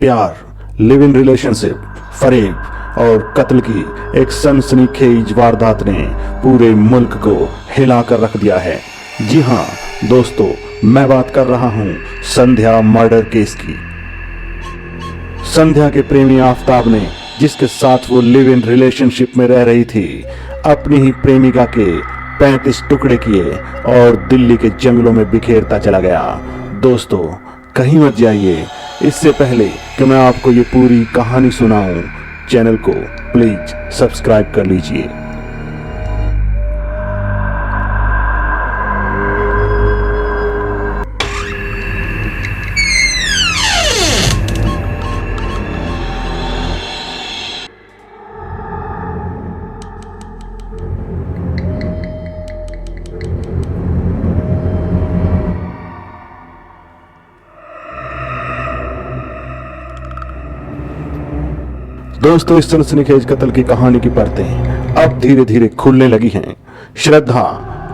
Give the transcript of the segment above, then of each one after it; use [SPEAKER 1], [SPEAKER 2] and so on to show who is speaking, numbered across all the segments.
[SPEAKER 1] प्यार, live in relationship, फरेब और कत्ल की एक सनसनीखेज वारदात ने पूरे मुल्क को हिलाकर रख दिया है। जी हाँ दोस्तों, मैं बात कर रहा हूँ संध्या मर्डर केस की। संध्या के प्रेमी आफताब ने, जिसके साथ वो लिव इन रिलेशनशिप में रह रही थी, अपनी ही प्रेमिका के 35 टुकड़े किए और दिल्ली के जंगलों में बिखेरता चला गया। दोस्तों कहीं मत जाइए, इससे पहले कि मैं आपको ये पूरी कहानी सुनाऊं, चैनल को प्लीज सब्सक्राइब कर लीजिए। दोस्तों, इस सनसनीखेज कत्ल की कहानी की परतें अब धीरे धीरे खुलने लगी हैं। श्रद्धा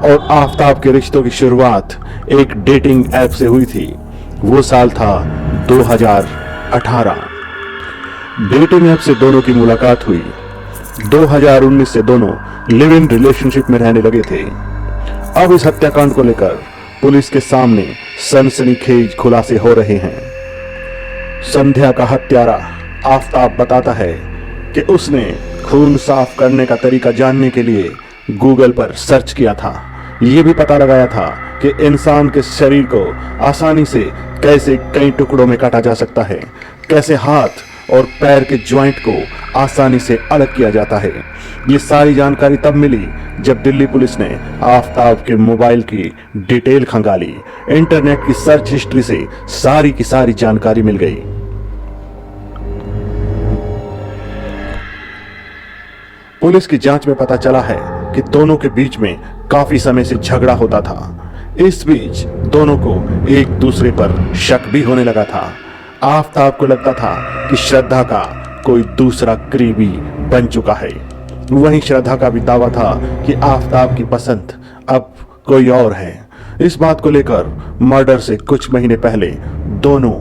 [SPEAKER 1] और आफताब के रिश्तों की शुरुआत एक डेटिंग ऐप से हुई थी। वो साल था 2018। डेटिंग ऐप से दोनों की मुलाकात हुई। 2019 से दोनों लिव इन रिलेशनशिप में रहने लगे थे। अब इस हत्याकांड को लेकर पुलिस के सामने सनसनीखेज खुलासे हो रहे हैं। संध्या का हत्यारा आफताब बताता है कि उसने खून साफ करने का तरीका जानने के लिए गूगल पर सर्च किया था। ये भी पता लगाया था कि इंसान के शरीर को आसानी से कैसे कई टुकड़ों में काटा जा सकता है, कैसे हाथ और पैर के जॉइंट को आसानी से अलग किया जाता है। ये सारी जानकारी तब मिली जब दिल्ली पुलिस ने आफताब के मोबाइल की डिटेल खंगाली। इंटरनेट की सर्च हिस्ट्री से सारी की सारी जानकारी मिल गई। पुलिस की जांच में पता चला है कि दोनों के बीच में काफी समय से झगड़ा होता था। इस बीच दोनों को एक दूसरे पर शक भी होने लगा था। आफताब को लगता था कि श्रद्धा का कोई दूसरा करीबी बन चुका है। वहीं श्रद्धा का भी दावा था कि आफताब की पसंद अब कोई और है। इस बात को लेकर मर्डर से कुछ महीने पहले दोनों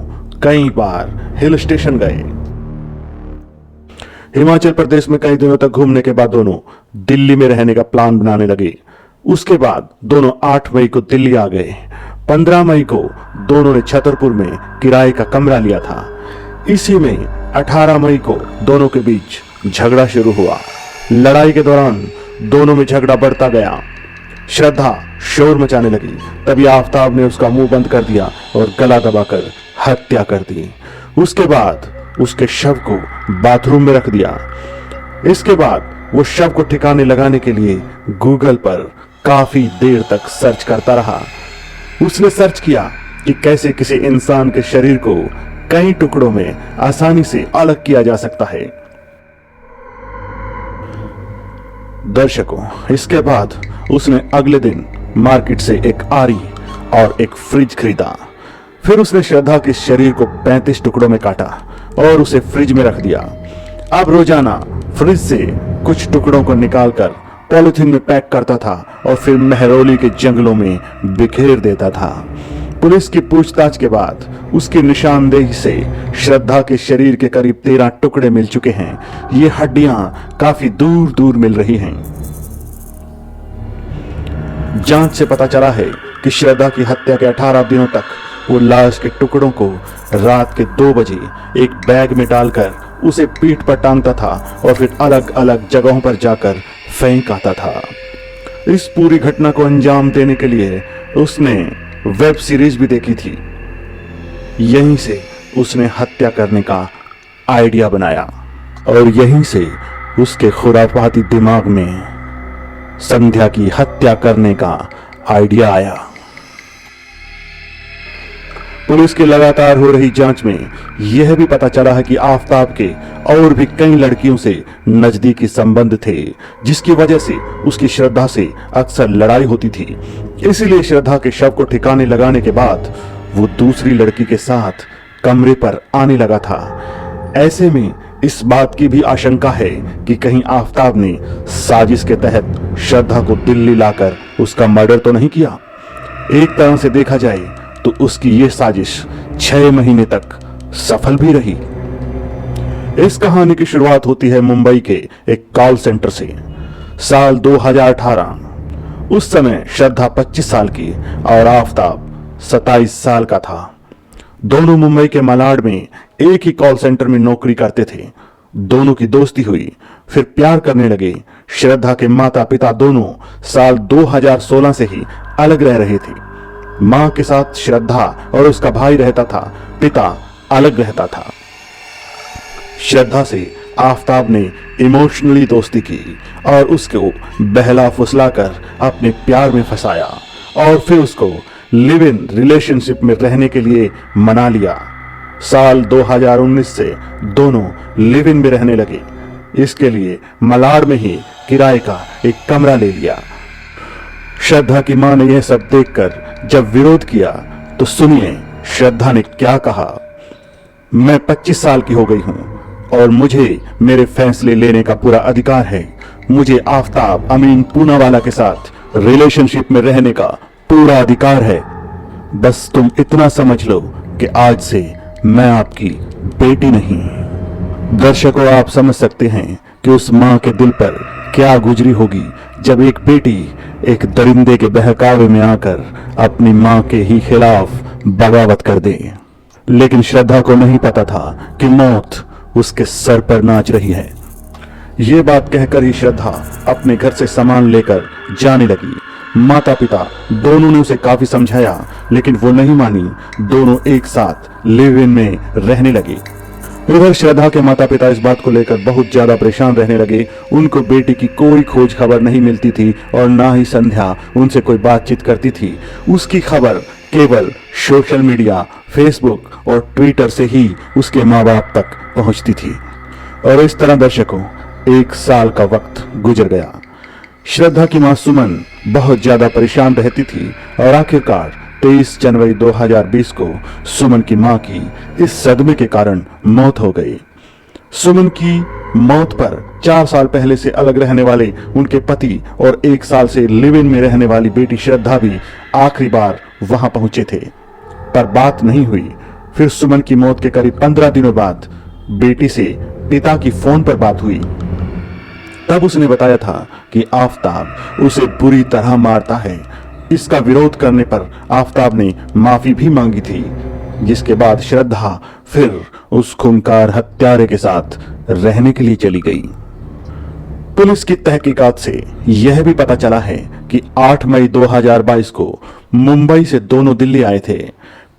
[SPEAKER 1] कई बार हिल स्टेशन गए। हिमाचल प्रदेश में कई दिनों तक घूमने के बाद दोनों दिल्ली में रहने का प्लान बनाने लगे। उसके बाद दोनों 8 मई को दिल्ली आ गए। 15 मई को दोनों ने छतरपुर में किराए का कमरा लिया था। इसी में 18 मई को दोनों के बीच झगड़ा शुरू हुआ। लड़ाई के दौरान दोनों में झगड़ा बढ़ता गया। श्रद्धा शोर मचाने लगी। तभी आफताब ने उसका मुंह बंद कर दिया और गला दबाकर हत्या कर दी। उसके बाद उसके शव को बाथरूम में रख दिया। इसके बाद वो शव को ठिकाने लगाने के लिए गूगल पर काफी देर तक सर्च करता रहा। उसने सर्च किया कि कैसे किसी इंसान के शरीर को कई टुकड़ों में आसानी से अलग किया जा सकता है। दर्शकों, इसके बाद उसने अगले दिन मार्केट से एक आरी और एक फ्रिज खरीदा। फिर उसने श्रद्धा के शरीर को 35 टुकड़ों में काटा और उसे फ्रिज में रख दिया। अब रोजाना फ्रिज से कुछ टुकड़ों को निकालकर पॉलिथीन में पैक करता था और फिर मेहरौली के जंगलों में बिखेर देता था। पुलिस की पूछताछ के बाद उसकी निशानदेही से श्रद्धा के शरीर के करीब 13 टुकड़े मिल चुके हैं। ये हड्डियां काफी दूर दूर मिल रही हैं। जांच से पता चला है कि श्रद्धा की हत्या के 18 दिनों तक वो लाश के टुकड़ों को रात के 2 बजे एक बैग में डालकर उसे पीठ पर टांगता था और फिर अलग अलग जगहों पर जाकर फेंक आता था। इस पूरी घटना को अंजाम देने के लिए उसने वेब सीरीज भी देखी थी। यहीं से उसने हत्या करने का आइडिया बनाया और यहीं से उसके खुराफाती दिमाग में संध्या की हत्या करने का आइडिया आया। पुलिस की लगातार हो रही जांच में यह भी पता चला है कि आफताब के और भी कई लड़कियों से नजदीकी संबंध थे, जिसकी वजह से उसकी श्रद्धा से अक्सर लड़ाई होती थी। इसीलिए श्रद्धा के शव को ठिकाने लगाने के बाद वो दूसरी लड़की के साथ कमरे पर आने लगा था। ऐसे में इस बात की भी आशंका है कि कहीं आफताब ने साजिश के तहत श्रद्धा को दिल्ली लाकर उसका मर्डर तो नहीं किया। एक तरह से देखा जाए तो उसकी ये साजिश 6 महीने तक सफल भी रही। इस कहानी की शुरुआत होती है मुंबई के एक कॉल सेंटर से। साल 2018। उस समय श्रद्धा 25 साल की और आफताब 27 साल का था। दोनों मुंबई के मलाड में एक ही कॉल सेंटर में नौकरी करते थे। दोनों की दोस्ती हुई, फिर प्यार करने लगे। श्रद्धा के माता पिता दोनों साल 2016 से ही अलग रह रहे थे। मां के साथ श्रद्धा और उसका भाई रहता था, पिता अलग रहता था। श्रद्धा से आफताब ने इमोशनली दोस्ती की और उसको बहला फुसलाकर अपने प्यार में फंसाया और फिर उसको लिव इन रिलेशनशिप में रहने के लिए मना लिया। साल 2019 से दोनों लिव इन में रहने लगे। इसके लिए मलाड में ही किराए का एक कमरा ले लिया। श्रद्धा की मां ने यह सब देखकर जब विरोध किया तो सुनिए श्रद्धा ने क्या कहा। मैं 25 साल की हो गई हूं और मुझे मेरे फैसले लेने का पूरा अधिकार है। मुझे आफताब अमीन पूनावाला के साथ रिलेशनशिप में रहने का पूरा अधिकार है। बस तुम इतना समझ लो कि आज से मैं आपकी बेटी नहीं। दर्शकों, आप समझ सकते हैं कि उस मां के दिल पर क्या गुजरी होगी जब एक बेटी एक दरिंदे के बहकावे में आकर अपनी मां के ही खिलाफ बगावत कर दे। लेकिन श्रद्धा को नहीं पता था कि मौत उसके सर पर नाच रही है। ये बात कहकर ही श्रद्धा अपने घर से सामान लेकर जाने लगी। माता पिता दोनों ने उसे काफी समझाया लेकिन वो नहीं मानी। दोनों एक साथ लिव इन में रहने लगे। उधर श्रद्धा के माता पिता इस बात को लेकर बहुत ज्यादा परेशान रहने लगे। उनको बेटी की कोई खोज खबर नहीं मिलती थी और ना ही संध्या उनसे कोई बातचीत करती थी। उसकी खबर केवल सोशल मीडिया, फेसबुक और ट्विटर से ही उसके माँ बाप तक पहुंचती थी। और इस तरह दर्शकों 1 साल का वक्त गुजर गया। श्रद्धा की मां सुमन बहुत ज्यादा परेशान रहती थी और आखिरकार 23 जनवरी 2020 को सुमन की मां की इस सदमे के कारण मौत हो गई। सुमन की मौत पर 4 साल पहले से अलग रहने वाले उनके पति और 1 साल से लिव इन में रहने वाली बेटी श्रद्धा भी आखिरी बार वहां पहुंचे थे, पर बात नहीं हुई। फिर सुमन की मौत के करीब 15 दिनों बाद बेटी से पिता की फोन पर बात हुई। तब उसने बताया था कि आफताब उसे बुरी तरह मारता है। इसका विरोध करने पर आफताब ने माफी भी मांगी थी, जिसके बाद श्रद्धा फिर उस खूंखार हत्यारे के साथ रहने के लिए चली गई। पुलिस की तहकीकात से यह भी पता चला है कि 8 मई 2022 को मुंबई से दोनों दिल्ली आए थे।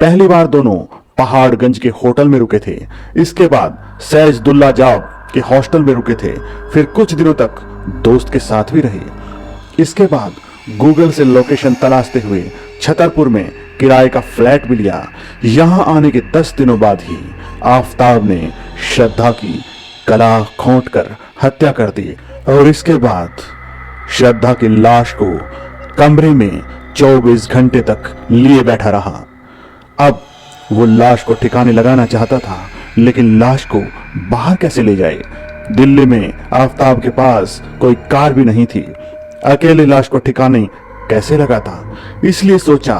[SPEAKER 1] पहली बार दोनों पहाड़गंज के होटल में रुके थे। इसके बाद सैजुद्दौला जाब के हॉस्टल में रुके थे। फिर कुछ दिनों तक दोस्त के साथ भी रहे। इसके बाद गूगल से लोकेशन तलाशते हुए छतरपुर में किराए का फ्लैट भी लिया। यहां आने के 10 दिनों बाद ही आफताब ने श्रद्धा की गला घोंटकर हत्या कर दी और इसके बाद श्रद्धा की लाश को कमरे में 24 घंटे तक लिए बैठा रहा। अब वो लाश को ठिकाने लगाना चाहता था, लेकिन लाश को बाहर कैसे ले जाए? दिल्ली में आफताब के पास कोई कार भी नहीं थी। अकेले लाश को ठिकाने कैसे लगाता? इसलिए सोचा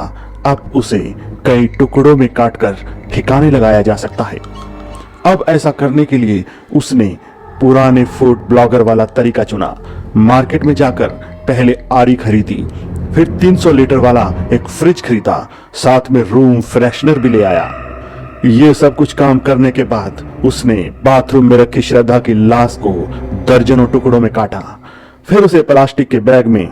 [SPEAKER 1] अब उसे कई टुकड़ों में काटकर ठिकाने लगाया जा सकता है। अब ऐसा करने के लिए उसने पुराने फूड ब्लॉगर वाला तरीका चुना। मार्केट में जाकर पहले आरी खरीदी, फिर 300 लीटर वाला एक फ्रिज खरीदा, साथ में रूम फ्रेशनर भी ले आया। ये सब कुछ काम करने के बाद उसने बाथरूम में रखी श्रद्धा की लाश को दर्जनों टुकड़ों में काटा। फिर उसे प्लास्टिक के बैग में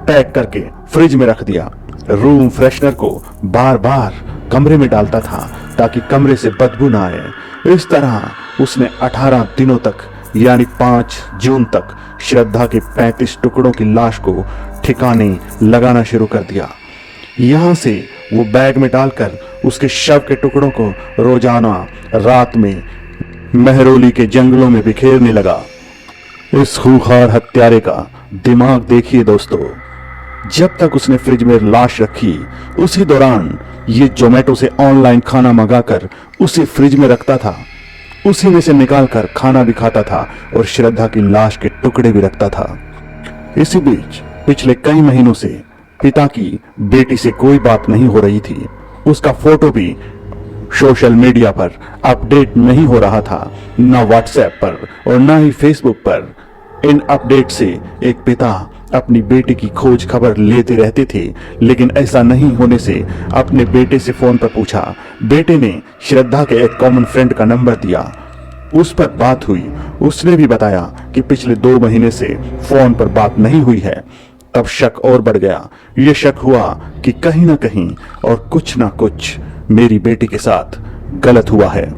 [SPEAKER 1] पैक करके फ्रिज में रख दिया। रूम फ्रेशनर को बार बार कमरे में डालता था ताकि कमरे से बदबू ना आए। इस तरह उसने 18 दिनों तक यानी 5 जून तक श्रद्धा के 35 टुकड़ों की लाश को ठिकाने लगाना शुरू कर दिया। यहां से वो बैग में डालकर उसके शव के टुकड़ों को रोजाना रात में मेहरौली के जंगलों में बिखेरने लगा। इस खूंखार हत्यारे का दिमाग देखिए दोस्तों। जब तक उसने फ्रिज में लाश रखी, उसी दौरान ये जोमेटो से ऑनलाइन खाना मंगाकर उसे फ्रिज में रखता था। उसी में से निकालकर खाना भी खाता था और श्रद्धा की लाश के टुकड़े भी रखता था। इसी बीच पिछले कई महीनों से पिता की बेटी से कोई बात नहीं हो रही थी। उसका फोटो भी सोशल मीडिया पर अपडेट नहीं हो रहा था, न व्हाट्सएप पर और न ही फेसबुक पर। इन अपडेट से एक पिता अपनी बेटी की खोज खबर लेते रहते थे, लेकिन ऐसा नहीं होने से अपने बेटे से फोन पर पूछा। बेटे ने श्रद्धा के एक कॉमन फ्रेंड का नंबर दिया, उस पर बात हुई। उसने भी बताया कि पिछले 2 महीने से फोन पर बात नहीं हुई है। तब शक और बढ़ गया। यह शक हुआ कि कहीं ना कहीं और कुछ ना कुछ मेरी बेटी के साथ गलत हुआ है।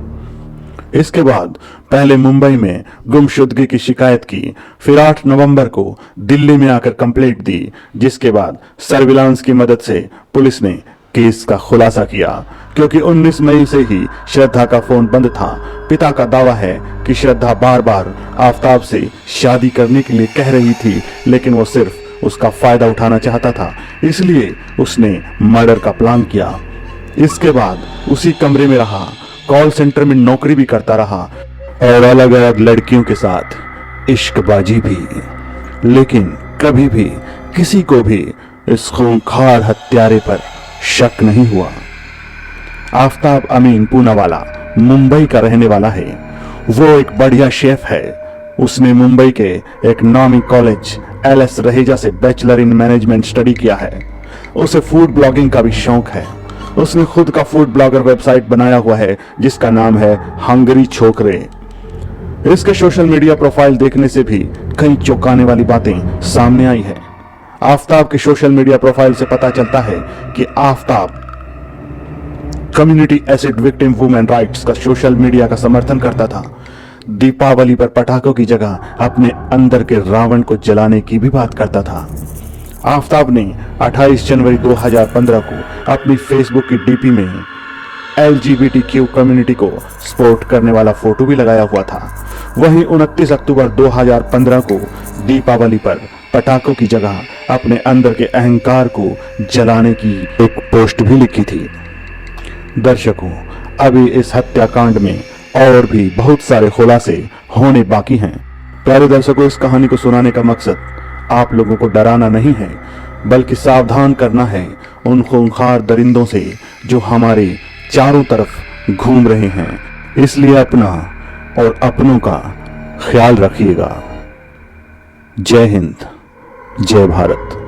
[SPEAKER 1] इसके बाद पहले मुंबई में गुमशुदगी की शिकायत की, फिर 8 नवंबर को दिल्ली में आकर कंप्लेंट दी, जिसके बाद सर्विलांस की मदद से पुलिस ने केस का खुलासा किया। क्योंकि 19 मई से ही श्रद्धा का फोन बंद था। पिता का दावा है कि श्रद्धा बार बार आफताब से शादी करने के लिए कह रही थी, लेकिन वो सिर्फ उसका फायदा उठाना चाहता था, इसलिए उसने मर्डर का प्लान किया। इसके बाद उसी कमरे में रहा, कॉल सेंटर में नौकरी भी करता रहा और अलग अलग लड़कियों के साथ इश्कबाजी भी, लेकिन कभी भी किसी को भी इस खूंखार हत्यारे पर शक नहीं हुआ। आफताब अमीन पूनावाला मुंबई का रहने वाला है। वो एक बढ़िया शेफ है। उसने मुंबई के एक नामी कॉलेज LS रहेजा से बैचलर इन मैनेजमेंट स्टडी किया है। उसे फूड ब्लॉगिंग का भी शौक है। उसने खुद का फूड ब्लॉगर वेबसाइट बनाया हुआ है जिसका नाम है हंगरी छोकरे। इसके सोशल मीडिया प्रोफाइल देखने से भी कई चौंकाने वाली बातें सामने आई है। आफताब के सोशल मीडिया प्रोफाइल से पता चलता है कि Aftab community acid victim women rights का सोशल मीडिया का समर्थन करता था। दीपावली पर पटाखों की जगह अपने अंदर के रावण को जलाने की भी बात करता था। आफताब ने 28 जनवरी 2015 को अपनी फेसबुक की डीपी में LGBTQ कम्युनिटी को सपोर्ट करने वाला फोटो भी लगाया हुआ था। वहीं 29 अक्टूबर 2015 को दीपावली पर पटाखों की जगह अपने अंदर के अहंकार को जलाने की एक पोस्ट भी लिखी थी। दर्शकों, अभी इस हत्याकांड में और भी बहुत सारे खुलासे होने बाकी हैं। प्यारे दर्शकों, इस कहानी को सुनाने का मकसद आप लोगों को डराना नहीं है, बल्कि सावधान करना है उन खूंखार दरिंदों से जो हमारे चारों तरफ घूम रहे हैं। इसलिए अपना और अपनों का ख्याल रखिएगा। जय हिंद, जय भारत।